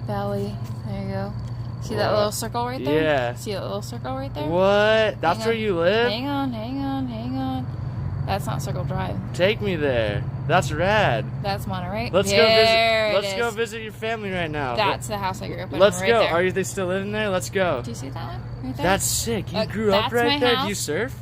belly. There you go. See that little circle right there? Yeah. See that little circle right there? What? That's where you live? Hang on. That's not Circle Drive. Take me there. That's rad. That's Monterey. Let's go visit your family right now. That's the house I grew up in. Let's right go. There. Are they still living there? Let's go. Do you see that one right there? That's sick. You grew up right there. Do you surf?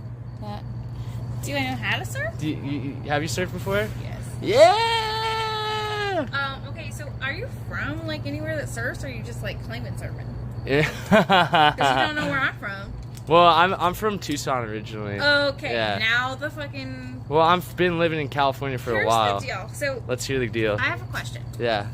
Do I know how to surf? Have you surfed before? Yes. Yeah. Okay, so are you from like anywhere that surfs, or are you just like claiming surfing? Yeah. Because you don't know where I'm from. Well, I'm from Tucson originally. Okay, yeah. Now the fucking... Well, I've been living in California for a while. Here's the deal. So let's hear the deal. I have a question. Yeah.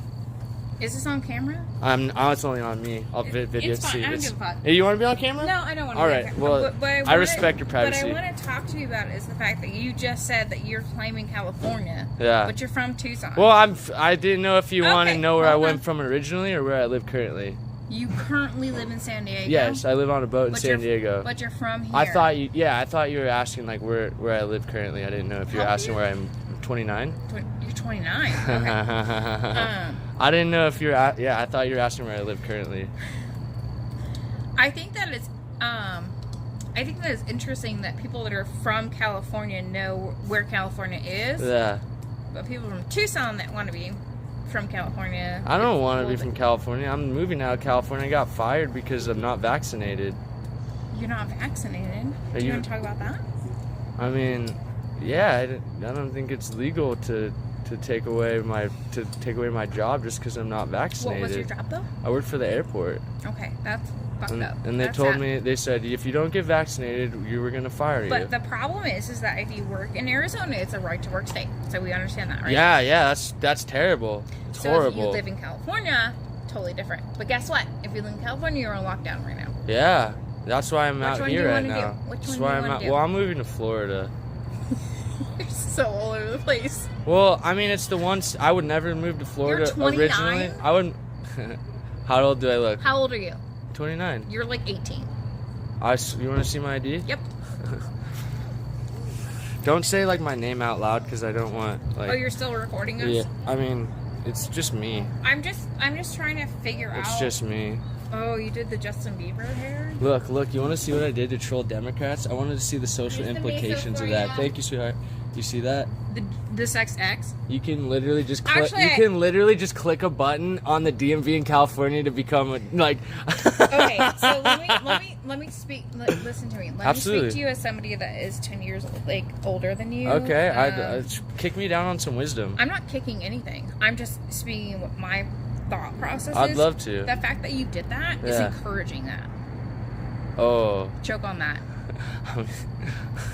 Is this on camera? It's only on me. I'll video it's fine. see. I don't give a fuck. Hey, you want to be on camera? No, I don't want to. All be right. on camera. Well, but I respect your privacy. What I want to talk to you about is the fact that you just said that you're claiming California. Yeah. But you're from Tucson. Well, I didn't know if you want to know where I went from originally or where I live currently. You currently live in San Diego? Yes, I live on a boat in San Diego. But you're from here. I thought you were asking like where I live currently. I didn't know if you were asking where I'm 29. You're 29. Okay. I didn't know if you're I thought you were asking where I live currently. I think that it's interesting that people that are from California know where California is. Yeah. But people from Tucson that want to be from California. I don't want to be from California. I'm moving out of California. I got fired because I'm not vaccinated. You're not vaccinated? Do you want to talk about that? I mean, yeah, I don't think it's legal to take away my job just because I'm not vaccinated. What was your job though? I worked for the airport. Okay, that's fucked up. And they said if you don't get vaccinated, you were gonna fire you. But the problem is that if you work in Arizona, it's a right to work state. So we understand that, right? Yeah, that's terrible. It's horrible. If you live in California, totally different. But guess what? If you live in California, you're on lockdown right now. Yeah, that's why I'm out here right now. Which one do you want to do? Well, I'm moving to Florida. You're so all over the place. Well, I mean, it's the ones I would never move to Florida. You're 29? Originally. I wouldn't. How old do I look? How old are you? 29. You're like 18. You want to see my ID? Yep. Don't say like my name out loud because I don't want like. Oh, you're still recording us? Yeah. I mean, it's just me. I'm just trying to figure out. It's just me. Oh, you did the Justin Bieber hair? Look, you want to see what I did to troll Democrats? I wanted to see the social implications of that. Thank you, sweetheart. You see that? The sex X? You can literally just click a button on the DMV in California to become Okay, so let me speak. Listen to me. Let me speak to you as somebody that is 10 years older than you. Okay, kick me down on some wisdom. I'm not kicking anything. I'm just speaking what my thought process is. I'd love to. The fact that you did that is encouraging that. Oh. Choke on that.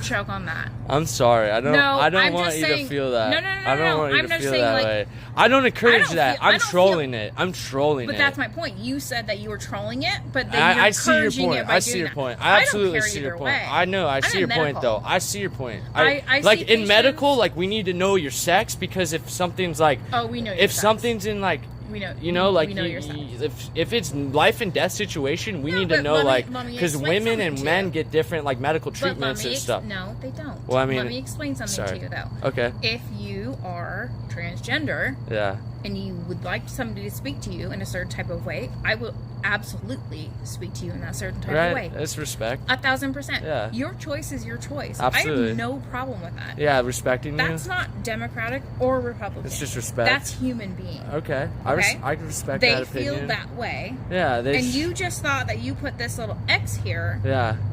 Choke on that. I'm sorry. I don't want you to feel that. No. I don't want you to feel that way. I don't encourage that. I'm trolling it. I'm trolling it. But that's my point. You said that you were trolling it, but then you're encouraging it by I see your point. I absolutely see your point. I know. I see your point, though. I see your point. Like in medical, like we need to know your sex because if something's like, we know. If something's in like. We know, you know, like if it's life and death situation, we need to know because women and men get different like medical treatments and stuff. No, they don't. Well, I mean, let me explain something to you though. Okay. If you are transgender, and you would like somebody to speak to you in a certain type of way, I will absolutely speak to you in that certain type of way. That's respect. 1,000%. Yeah. Your choice is your choice. Absolutely. I have no problem with that. Yeah, respecting you. That's not Democratic or Republican. It's just respect. That's human being. Okay. I respect that opinion. They feel that way. Yeah. And you just thought that you put this little X here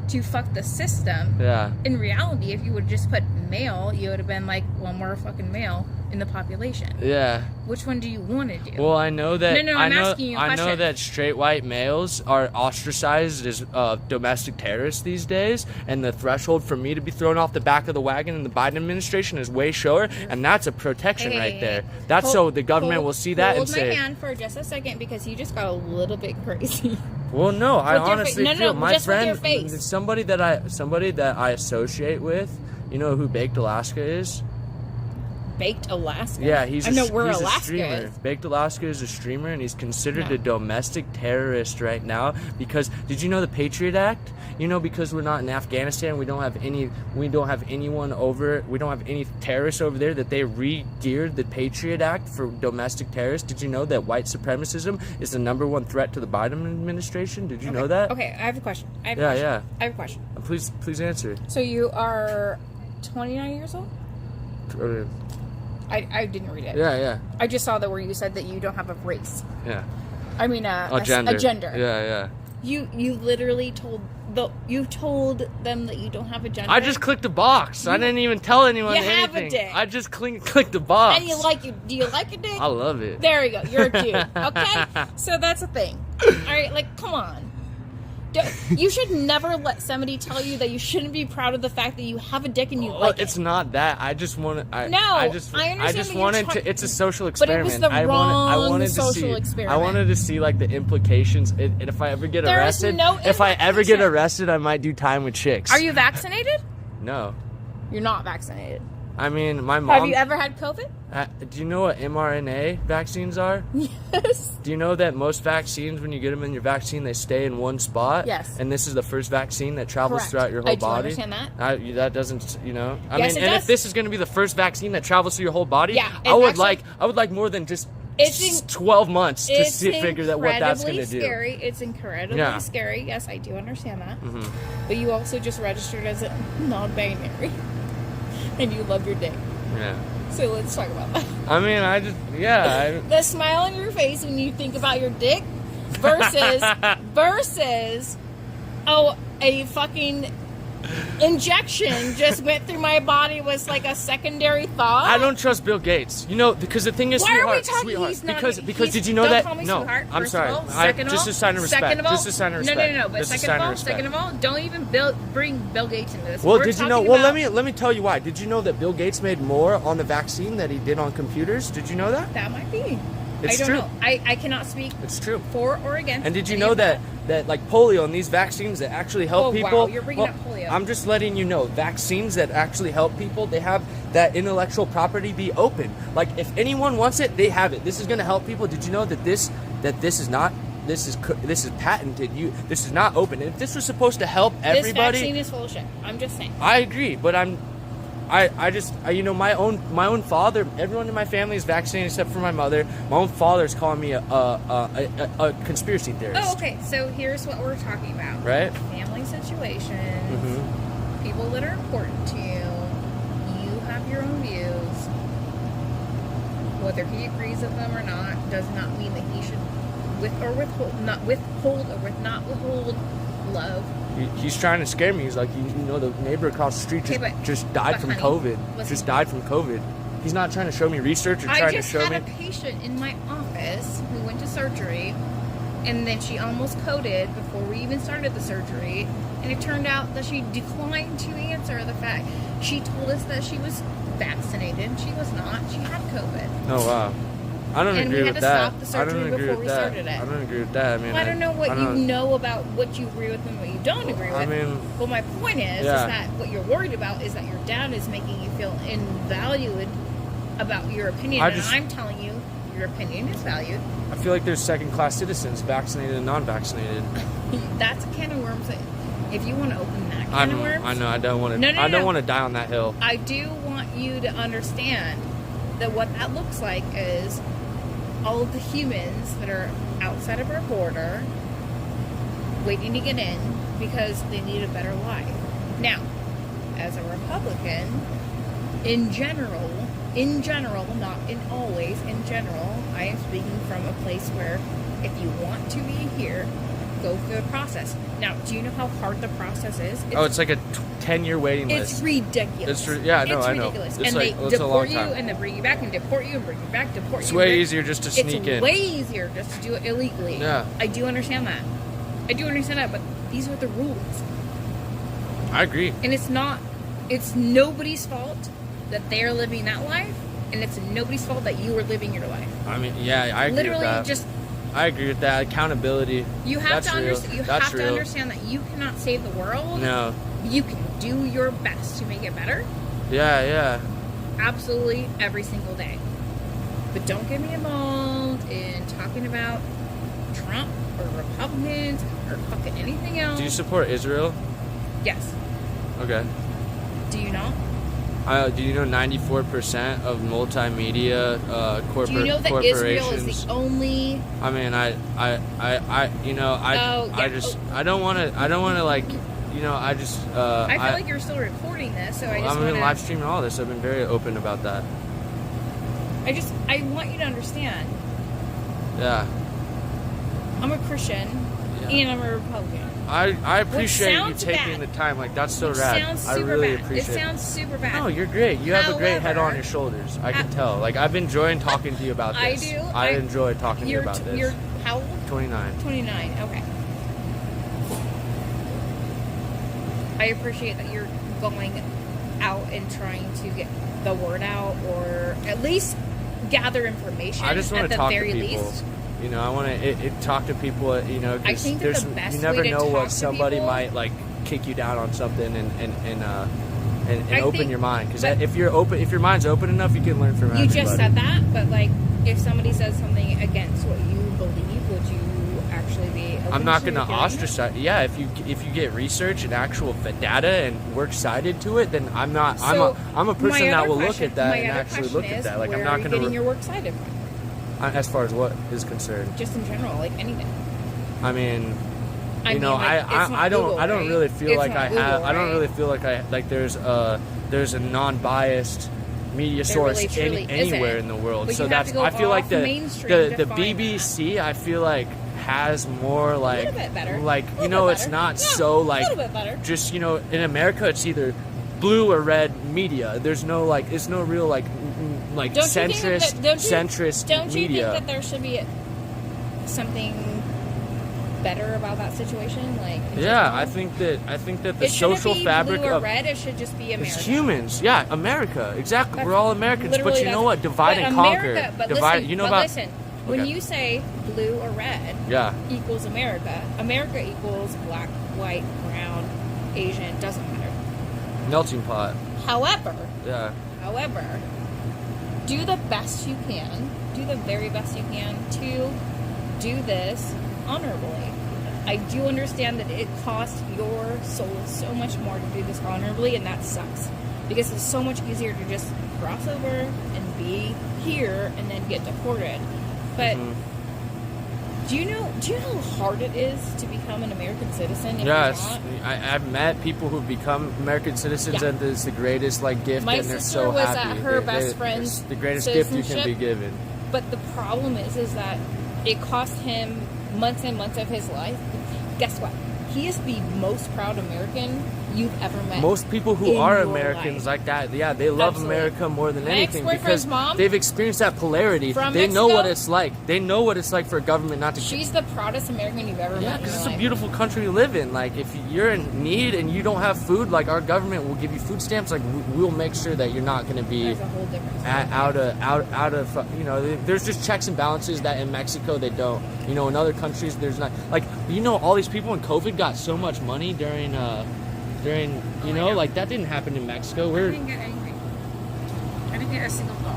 to fuck the system. Yeah. In reality, if you would just put male, you would have been like, well, more fucking male in the population. Yeah. Which one do you want to do? Well, I know that. No, I'm asking you a question. I know that straight white males are ostracized as domestic terrorists these days, and the threshold for me to be thrown off the back of the wagon in the Biden administration is way shorter, and that's a protection right there. That's so the government will see that and say. Hold my hand for just a second because you just got a little bit crazy. Well, no, I honestly feel my friend, with your face. somebody that I associate with. You know who Baked Alaska is? Baked Alaska? Yeah, I know where he's Alaska a streamer. is. Baked Alaska is a streamer, and he's considered a domestic terrorist right now because did you know the Patriot Act? You know, because we're not in Afghanistan, we don't have any terrorists over there, that they re-geared the Patriot Act for domestic terrorists. Did you know that white supremacism is the #1 threat to the Biden administration? Did you know that? Okay, I have a question. I have a question. Please answer. So you are 29 years old? I didn't read it. Yeah. I just saw that where you said that you don't have a race. Yeah. I mean, a gender. Yeah. You literally told them that you don't have a gender. I just clicked a box. I didn't even tell anyone anything. You have a dick. I just clicked a box. And do you like a dick? I love it. There you go. You're a dude. Okay? So that's a thing. All right, like, come on. You should never let somebody tell you that you shouldn't be proud of the fact that you have a dick and you like it. It's not that. I just want to. I understand. I just wanted to. It's a social experiment. But it was the wrong social experiment. I wanted to see like the implications. And if I ever get arrested, get arrested, I might do time with chicks. Are you vaccinated? No. You're not vaccinated. I mean, my mom. Have you ever had COVID? Do you know what mRNA vaccines are? Yes. Do you know that most vaccines, when you get them in your vaccine, they stay in one spot? Yes. And this is the first vaccine that travels throughout your whole body? I do understand that. That doesn't, I yes, mean, and if this is going to be the first vaccine that travels through your whole body, I would like more than just 12 months to figure out what that's going to do. It's incredibly scary. Yes, I do understand that. Mm-hmm. But you also just registered as a non-binary. And you love your dick. Yeah. So let's talk about that. I mean, the smile on your face when you think about your dick versus a fucking injection just went through my body was like a secondary thought. I don't trust Bill Gates. Because the thing is, why are we talking? Sweetheart. Because did you know that? No, I'm sorry. Just a sign of respect. Just a sign of respect. No. But second of all, don't even bring Bill Gates into this. Well, did you know? Well, let me tell you why. Did you know that Bill Gates made more on the vaccine that he did on computers? Did you know that? That might be. It's I don't true. know. I cannot speak. It's true. For or against. And did you know that like polio and these vaccines that actually help people? Wow, you're bringing up polio. I'm just letting you know, vaccines that actually help people, they have that intellectual property be open. Like if anyone wants it, they have it. This is going to help people. Did you know that this is patented? This is not open. And if this was supposed to help everybody, this vaccine is full of shit. I'm just saying. I agree, but my own father, everyone in my family is vaccinated except for my mother. My own father is calling me a conspiracy theorist. Oh, okay. So here's what we're talking about. Right? Family situations, people that are important to you. You have your own views. Whether he agrees with them or not does not mean that he should not withhold love. He's trying to scare me. He's like, the neighbor across the street just died from COVID. Just died from COVID. He's not trying to show me research or trying to show me. I just had a patient in my office who went to surgery, and then she almost coded before we even started the surgery, and it turned out that she declined to answer the fact. She told us that she was vaccinated. She was not. She had COVID. Oh, wow. I don't agree with that. And we had to stop the surgery before we started it. I don't agree with that. I mean, I don't know what you know about what you agree with and what you don't agree with. I mean, but my point is that what you're worried about is that your dad is making you feel invalued about your opinion. And I'm telling you, your opinion is valued. I feel like there's second-class citizens, vaccinated and non-vaccinated. That's a can of worms. If you want to open that can of worms, I know. I don't want to. I don't want to die on that hill. I do want you to understand that what that looks like is all of the humans that are outside of our border waiting to get in because they need a better life. Now, as a Republican, in general, not in always, in general, I am speaking from a place where if you want to be here, go through the process. Now, do you know how hard the process is? It's like a 10-year waiting list. It's ridiculous. I know. It's ridiculous. And they deport you, and they bring you back, and deport you, and bring you back, deport you. It's way easier just to sneak in. It's way easier just to do it illegally. Yeah. I do understand that. But these are the rules. I agree. And it's nobody's fault that they're living that life, and it's nobody's fault that you are living your life. I mean, yeah, I agree with that. I agree with that. Accountability. You have to understand that you cannot save the world. No. You can do your best to make it better. Yeah. absolutely every single day. But don't get me involved in talking about Trump or Republicans or fucking anything else. Do you support Israel? Yes. Okay. Do you not? Do you know 94% of multimedia Do you know that corporations? Israel is the only? I mean, I don't want to like, I feel like you're still recording this, so I'm going to live stream all this. I've been very open about that. I want you to understand. Yeah. I'm a Christian, and I'm a Republican. I appreciate you taking bad. the time. Like, that's so Which rad. sounds super I really bad. appreciate it. It sounds super bad. No, you're great. You have a great head However, on your shoulders. I can tell. Like, I've been enjoying talking to you about I this. do. I enjoy talking to you about this. You're how old? 29. 29. Okay. I appreciate that you're going out and trying to get the word out, or at least gather information. I just want at to the talk to very people. least. I want to talk to people. I Because think that the best you never way to know talk what to somebody people- might like kick you down on something and I open think- your mind. Because but- if your mind's open enough, you can learn from You everybody. just said that, but like, if somebody says something against what you believe, would you actually be? Open I'm not to going to hearing it? ostracize. Yeah, if you get research and actual data and work cited to it, then I'm not. So, I'm a person my that other will look question- at that my and other actually question look at is, that. Like, where I'm are not you going getting to. your work cited from? As far as what is concerned, Just in general, like anything. I mean. I You mean, know, like, it's not I don't Google, I don't right? really feel It's like not I Google, have I don't right? really feel like I like there's a non-biased media source really, truly anywhere isn't. in the world. But So you have that's to go I feel like off the mainstream to find BBC I feel like has more like bit better. like A little bit it's better. not Yeah, so a like little bit better. just in America it's either blue or red media. There's no like it's no real like like Don't you think centrist that- centrist Don't you media. think that there should be something better about that situation? Like, in Yeah, general? I think that the It shouldn't social be fabric blue or of red. It should just be America. it's humans, yeah, America, exactly. That's We're all Americans, but literally you know that's- what? Divide but and America, conquer. But Divide. listen, You know but about? listen, when Okay. you say blue or red Yeah, equals America, America equals black, white, brown, Asian. Doesn't matter. melting pot. However, Yeah, do the best you can. Do the very best you can to do this honorably. I do understand that it costs your soul so much more to do this honorably, and that sucks. Because it's so much easier to just cross over and be here and then get deported. But do you know how hard it is to become an American citizen? If yes. you're not? I've met people who've become American citizens, Yeah. and it's the greatest like gift, My and they're sister so was happy. at her best it's friend's the greatest gift you can be citizenship. given. But the problem is that it cost him months and months of his life. Guess what? He is the most proud American you've ever met. Most people who in are your Americans life. like that, yeah, they love Absolutely. America more than My anything ex-boyfriend's because mom they've experienced that polarity. from They know what Mexico, it's like. They know what it's like for a government not to. She's the proudest American you've ever Yeah, met in because your it's a life. beautiful country to live in. Like, if you're in need and you don't have food, like, our government will give you food stamps. Like, we'll make sure that you're not going to be There's a whole different story. out of, there's just checks and balances that in Mexico they don't. In other countries, there's not. Like, all these people in COVID got so much money during like, that didn't happen in Mexico. I didn't get anything. I didn't get a single dollar.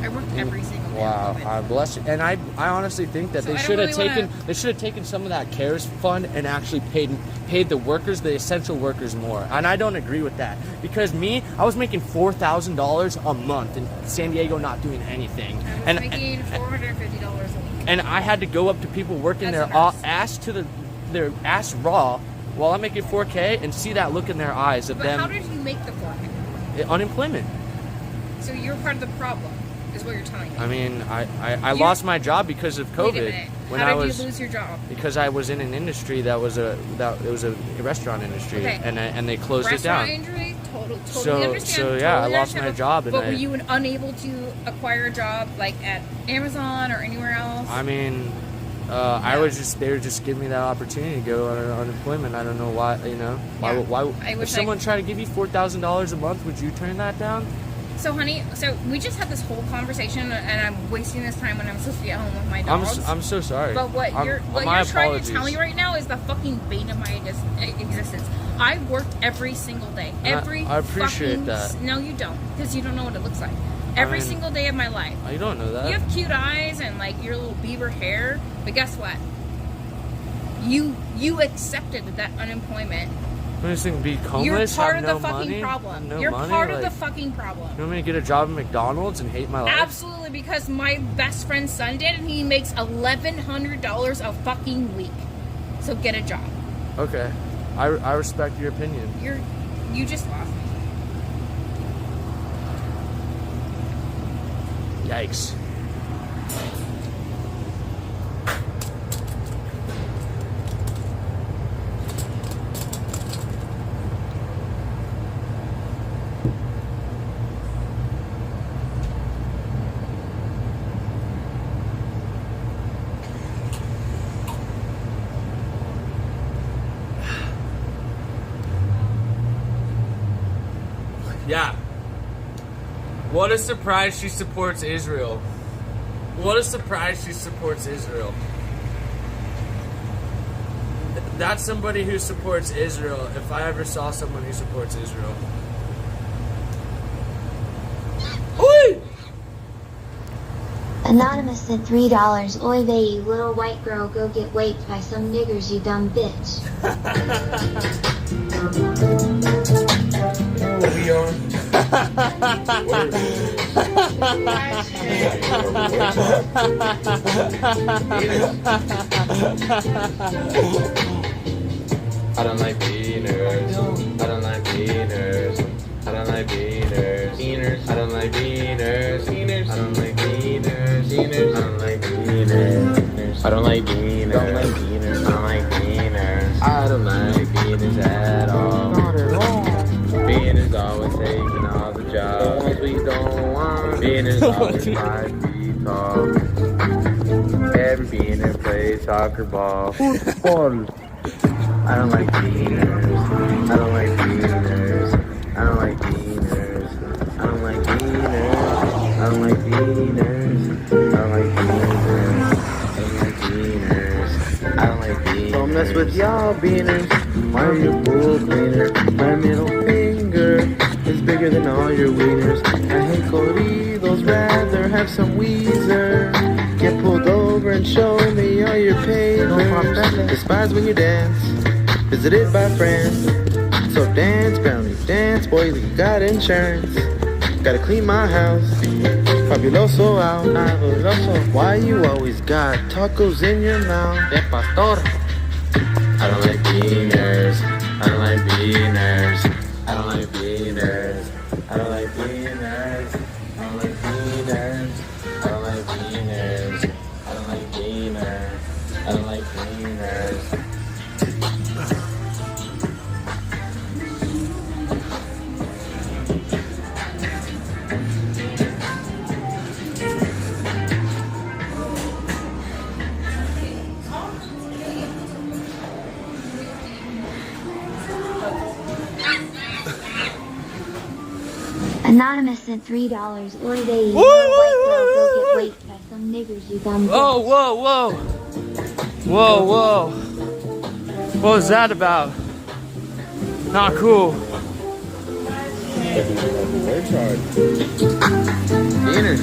I worked every single day. Wow, of COVID. I bless you. And I honestly think that So they I don't should have really taken wanna- they should have taken some of that CARES fund and actually paid the workers, the essential workers, more. And I don't agree with that because I was making $4,000 a month in San Diego, not doing anything. I was making $450 a week. And I had to go up to people working As their a nurse. ass to their ass raw while I'm making $4K and see that look in their eyes of But how them did you make the $4K? unemployment. So you're part of the problem, is what you're telling me. I mean, I lost my job because of COVID. Wait a minute. When How I did was you lose your job? because I was in an industry that was a restaurant industry, Okay. and they closed it down. Restaurant injury? Totally So understand. yeah, I totally lost my understand. job, and But were you unable to acquire a job like at Amazon or anywhere else? I mean, they were just giving me that opportunity to go on unemployment. I don't know why. Yeah. Why I if wish someone tried to give you $4,000 a month, would you turn that down? So, honey, so we just had this whole conversation, and I'm wasting this time when I'm supposed to be at home with my dogs. I'm so sorry. But what you're my trying to tell apologies. me right now is the fucking bane of my existence. I worked every single day. I appreciate that. No, you don't, because you don't know what it looks like. Every single day of my life. You don't know that. You have cute eyes and like your little beaver hair, but guess what? You accepted that unemployment. I'm just thinking, be homeless, You're part have of no the fucking money, problem. no You're money, part of the like, fucking problem. You want me to get a job at McDonald's and hate my life? Absolutely, because my best friend's son did, and he makes $1,100 a fucking week. So get a job. Okay, I respect your opinion. You just lost me. Yikes. Yeah. What a surprise she supports Israel. What a surprise she supports Israel. That's somebody who supports Israel, if I ever saw someone who supports Israel. Oi! Anonymous sent $3. Oy vey, you little white girl, go get waked by some niggers, you dumb bitch. We are. I don't like beaners. I don't like beaners. I don't like beaners. Beaners. I don't like beaners. Beaners. I don't like beaners. Beaners. I don't like beaners. I don't like beaners. Don't like beaners. I don't like beaners. I don't like beaners at all. Not at all. Beaners always taking all the jobs we don't want. Beaners always 5 feet tall. Every beaner plays soccer ball. Football. I don't like beaners. I don't like beaners. I don't like beaners. I don't like beaners. I don't like beaners. I don't like beaners. I don't like beaners. Don't mess with y'all beaners. I'm your pool cleaner. My middle finger is bigger than all your wieners. I hate corridos, rather have some Weezer. Get pulled over and show me all your papers. Despise when you dance, visited by friends. So dance, brownie, dance, boys, you got insurance. Gotta clean my house, fabuloso out. Fabuloso. Why you always got tacos in your mouth? De pastor. I don't like beaners. I don't like beaners. I don't like beaners. I don't like beaners. I don't like beaners. I don't like beaners. I don't like beaners. I don't like beaners. Anonymous sent $3. Oy vey, you little white girl, go get waked by some niggers, you dumb bitch. Oh, whoa, whoa. Whoa, whoa. What was that about? Not cool. Beaners.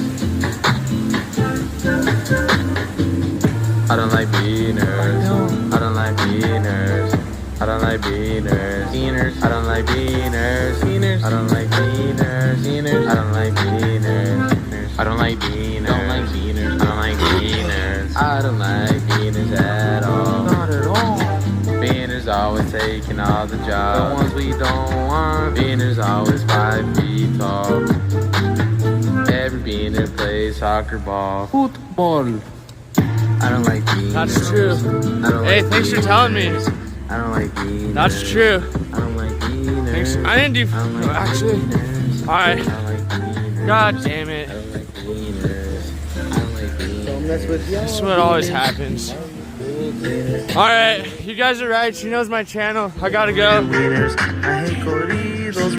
I don't like beaners. I don't like beaners. I don't like beaners. Beaners. I don't like beaners. Beaners. I don't like beaners. Beaners. I don't like beaners. I don't like beaners. Don't like beaners. I don't like beaners. I don't like beaners at all. Not at all. Beaners always taking all the jobs. The ones we don't want. Beaners always 5 feet tall. Every beaner plays soccer ball. Football. I don't like beaners. That's true. I don't Hey, like thanks for beaners. telling me. I don't like beaners. That's true. I don't like beaners. Thanks. I didn't do. I don't like Actually. beaners. Alright. I don't like beaners. God damn it. I don't like beaners. I don't like beaners. Don't mess with y'all. This is what always happens. Alright, you guys are right. She knows my channel. I gotta go. Wieners. I hate corridos.